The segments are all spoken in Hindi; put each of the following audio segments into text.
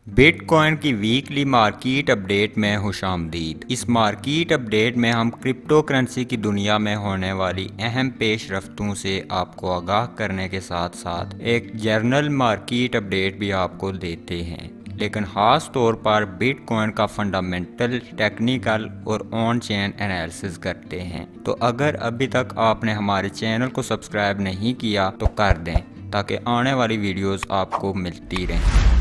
बिटकॉइन की वीकली मार्केट अपडेट में खुशामदीद। इस मार्केट अपडेट में हम क्रिप्टो करेंसी की दुनिया में होने वाली अहम पेशरफ्तों से आपको आगाह करने के साथ साथ एक जनरल मार्केट अपडेट भी आपको देते हैं, लेकिन ख़ास तौर पर बिटकॉइन का फंडामेंटल, टेक्निकल और ऑन चेन एनालिसिस करते हैं। तो अगर अभी तक आपने हमारे चैनल को सब्सक्राइब नहीं किया तो कर दें, ताकि आने वाली वीडियोस आपको मिलती रहें।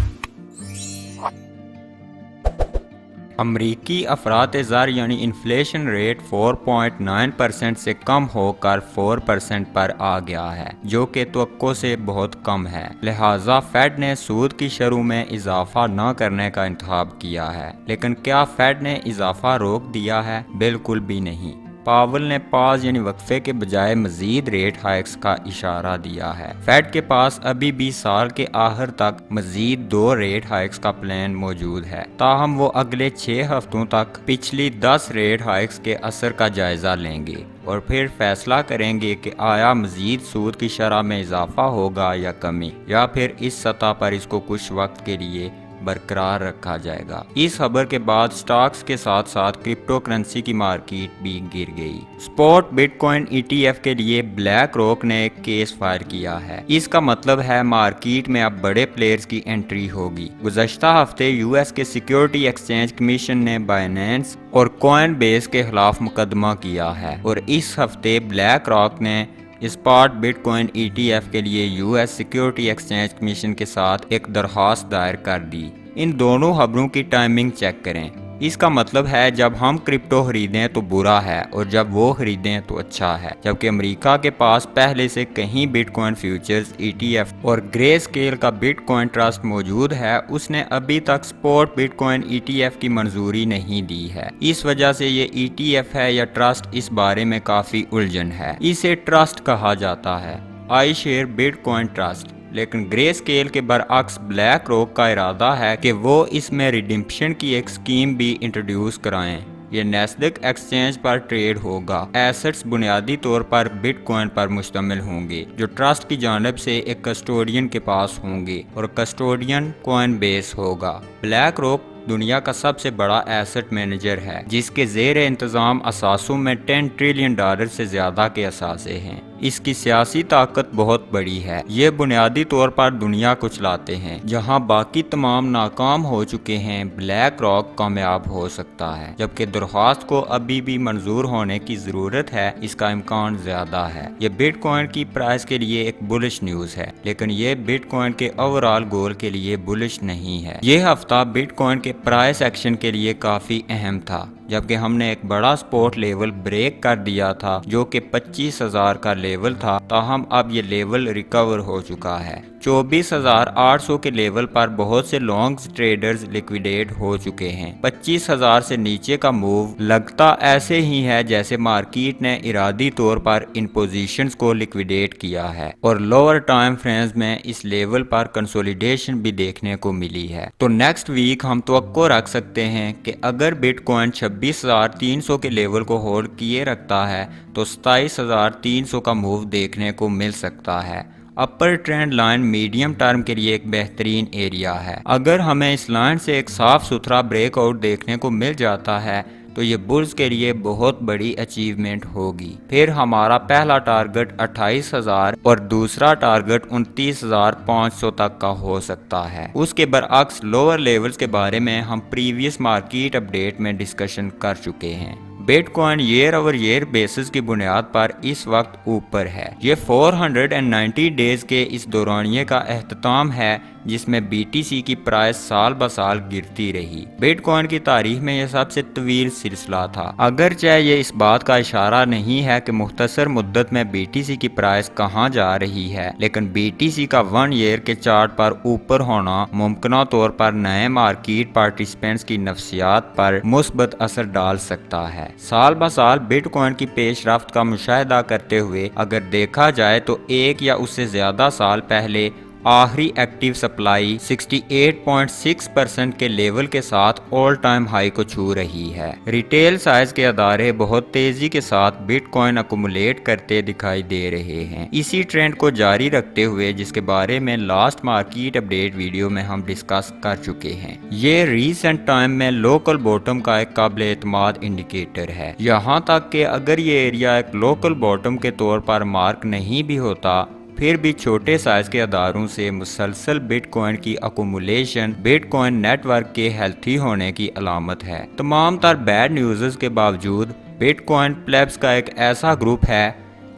अमरीकी अफरात-ए-ज़र यानी इन्फ्लेशन रेट 4.9% से कम होकर 4% पर आ गया है, जो कि तवक्को से बहुत कम है। लिहाजा फेड ने सूद की शरह में इजाफा न करने का इंतखाब किया है। लेकिन क्या फेड ने इजाफा रोक दिया है? बिल्कुल भी नहीं। पावल ने पास यानी वक्फे के बजाय मजीद रेट हाइक्स का इशारा दिया है। फेड के पास अभी भी साल के आखिर तक मजीद 2 रेट हाइक्स का प्लान मौजूद है। ताहम वो अगले 6 हफ्तों तक पिछली 10 रेट हाइक्स के असर का जायजा लेंगे और फिर फैसला करेंगे कि आया मजीद सूद की शरह में इजाफा होगा या कमी, या फिर इस सतह पर इसको कुछ वक्त के लिए बरकरार रखा जाएगा। इस खबर के बाद स्टॉक्स के साथ साथ क्रिप्टो करेंसी की मार्केट भी गिर गई। स्पॉट बिटकॉइन ETF के लिए ब्लैक रॉक ने एक केस फाइल किया है। इसका मतलब है मार्केट में अब बड़े प्लेयर्स की एंट्री होगी। गुज़श्ता हफ्ते US के सिक्योरिटी एक्सचेंज कमीशन ने बाइनेंस और कॉइनबेस के खिलाफ मुकदमा किया है, और इस हफ्ते ब्लैक रॉक ने स्पॉट बिटकॉइन ETF के लिए US सिक्योरिटी एक्सचेंज कमीशन के साथ एक दरख्वास्त दायर कर दी। इन दोनों खबरों की टाइमिंग चेक करें। इसका मतलब है जब हम क्रिप्टो खरीदें तो बुरा है, और जब वो खरीदें तो अच्छा है। जबकि अमेरिका के पास पहले से कहीं बिटकॉइन फ्यूचर्स ETF और ग्रे स्केल का बिटकॉइन ट्रस्ट मौजूद है, उसने अभी तक स्पॉट बिटकॉइन ETF की मंजूरी नहीं दी है। इस वजह से ये ETF है या ट्रस्ट, इस बारे में काफी उलझन है। इसे ट्रस्ट कहा जाता है, आई शेयर बिटकॉइन ट्रस्ट। लेकिन ग्रे स्केल के बरअक्स ब्लैक रॉक का इरादा है कि वो इसमें रिडिम्पशन की एक स्कीम भी इंट्रोड्यूस कराएं। ये नैस्डैक एक्सचेंज पर ट्रेड होगा। एसेट्स बुनियादी तौर पर बिटकॉइन पर मुश्तमिल होंगे, जो ट्रस्ट की जानिब से एक कस्टोडियन के पास होंगे, और कस्टोडियन कॉइनबेस होगा। ब्लैक रॉक दुनिया का सबसे बड़ा एसेट मैनेजर है, जिसके जेर इंतजाम असासों में $10 ट्रिलियन से ज्यादा के असासे हैं। इसकी सियासी ताकत बहुत बड़ी है। ये बुनियादी तौर पर दुनिया को चलाते हैं। जहां बाकी तमाम नाकाम हो चुके हैं, ब्लैक रॉक कामयाब हो सकता है। जबकि दरख्वास्त को अभी भी मंजूर होने की जरूरत है, इसका इम्कान ज्यादा है। ये बिटकॉइन की प्राइस के लिए एक बुलिश न्यूज है, लेकिन ये बिटकॉइन के ओवरऑल गोल के लिए बुलिश नहीं है। ये हफ्ता बिटकॉइन के प्राइस एक्शन के लिए काफी अहम था, जबकि हमने एक बड़ा सपोर्ट लेवल ब्रेक कर दिया था, जो कि 25,000 का लेवल था। ताहम अब ये लेवल रिकवर हो चुका है। 24,800 के लेवल पर बहुत से लॉन्ग ट्रेडर्स लिक्विडेट हो चुके हैं। 25,000 से नीचे का मूव लगता ऐसे ही है जैसे मार्केट ने इरादी तौर पर इन पोजीशंस को लिक्विडेट किया है, और लोअर टाइम फ्रेम्स में इस लेवल पर कंसोलिडेशन भी देखने को मिली है। तो नेक्स्ट वीक हम तवक्को रख सकते हैं कि अगर बिटकॉइन 26,300 के लेवल को होल्ड किए रखता है तो 27,300 का मूव देखने को मिल सकता है। अपर ट्रेंड लाइन मीडियम टर्म के लिए एक बेहतरीन एरिया है। अगर हमें इस लाइन से एक साफ सुथरा ब्रेकआउट देखने को मिल जाता है तो ये बुल्स के लिए बहुत बड़ी अचीवमेंट होगी। फिर हमारा पहला टारगेट 28,000 और दूसरा टारगेट 29,500 तक का हो सकता है। उसके बरअक्स लोअर लेवल्स के बारे में हम प्रीवियस मार्केट अपडेट में डिस्कशन कर चुके हैं। Bitcoin year over year basis की बुनियाद पर इस वक्त ऊपर है। ये 490 डेज के इस दौरानिये का एहतमाम है, जिसमें BTC की प्राइस साल ब साल गिरती रही। बिटकॉइन की तारीख में यह सबसे तवील सिलसिला था। अगरचे ये इस बात का इशारा नहीं है कि मुख्तसर मुद्दत में BTC की प्राइस कहाँ जा रही है, लेकिन BTC का 1 ईयर के चार्ट पर ऊपर होना मुमकिन तौर पर नए मार्केट पार्टिसिपेंट्स की नफ्सियात पर मुस्बत असर डाल सकता है। साल ब साल बिटकॉइन की पेशरफ्त का मुशाहिदा करते हुए अगर देखा जाए तो एक या उससे ज्यादा साल पहले आखिरी एक्टिव सप्लाई 68.6% के लेवल के साथ ऑल टाइम हाई को छू रही है। रिटेल साइज के अदारे बहुत तेजी के साथ बिटकॉइन अकुमुलेट करते दिखाई दे रहे हैं। इसी ट्रेंड को जारी रखते हुए जिसके बारे में लास्ट मार्केट अपडेट वीडियो में हम डिस्कस कर चुके हैं, ये रीसेंट टाइम में लोकल बॉटम का एक काबिल एतमाद इंडिकेटर है। यहाँ तक कि अगर ये एरिया एक लोकल बॉटम के तौर पर मार्क नहीं भी होता, फिर भी छोटे साइज के अदारों से मुसलसल बिटकॉइन की अकुमुलेशन बिटकॉइन नेटवर्क के हेल्थी होने की अलामत है। तमाम तर बैड न्यूज़ के बावजूद बिटकॉइन प्लेब्स का एक ऐसा ग्रुप है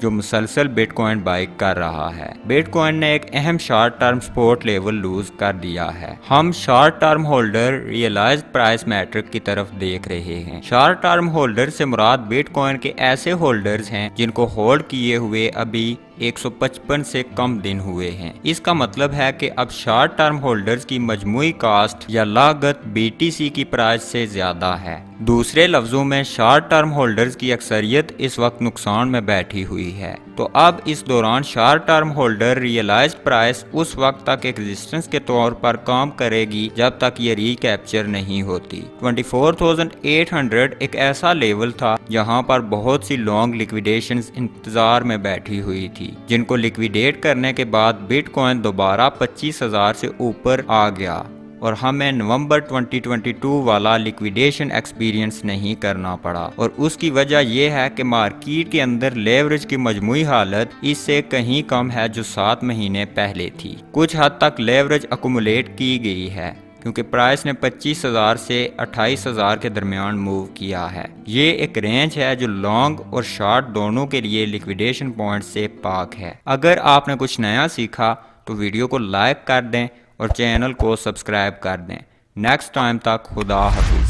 जो मुसलसल बिटकॉइन बाई कर रहा है। बिटकॉइन ने एक अहम short term support level lose कर दिया है। हम short term holder realise price metric की तरफ देख रहे हैं। शॉर्ट टर्म होल्डर से मुराद बिटकॉइन के ऐसे होल्डर्स हैं जिनको होल्ड किए हुए अभी 155 से कम दिन हुए हैं। इसका मतलब है कि अब शॉर्ट टर्म होल्डर्स की मजमूई कास्ट या लागत BTC की प्राइस से ज्यादा है। दूसरे लफ्जों में शॉर्ट टर्म होल्डर्स की अक्सरियत इस वक्त नुकसान में बैठी हुई है। तो अब इस दौरान short term holder realised price उस वक्त तक एक रेजिस्टेंस के तौर पर काम करेगी जब तक ये रिकैप्चर नहीं होती। 24,800 एक ऐसा लेवल था जहां पर बहुत सी लॉन्ग लिक्विडेशंस इंतजार में बैठी हुई थी, जिनको लिक्विडेट करने के बाद बिटकॉइन दोबारा 25,000 से ऊपर आ गया और हमें नवंबर 2022 वाला लिक्विडेशन एक्सपीरियंस नहीं करना पड़ा। और उसकी वजह यह है कि मार्केट के अंदर लेवरेज की मजमूई हालत इससे कहीं कम है जो 7 महीने पहले थी। कुछ हद तक लेवरेज अकुमुलेट की गई है क्योंकि प्राइस ने 25,000 से 28,000 के दरमियान मूव किया है। ये एक रेंज है जो लॉन्ग और शॉर्ट दोनों के लिए लिक्विडेशन पॉइंट से पाक है। अगर आपने कुछ नया सीखा तो वीडियो को लाइक कर दें और चैनल को सब्सक्राइब कर दें। नेक्स्ट टाइम तक खुदा हाफिज़।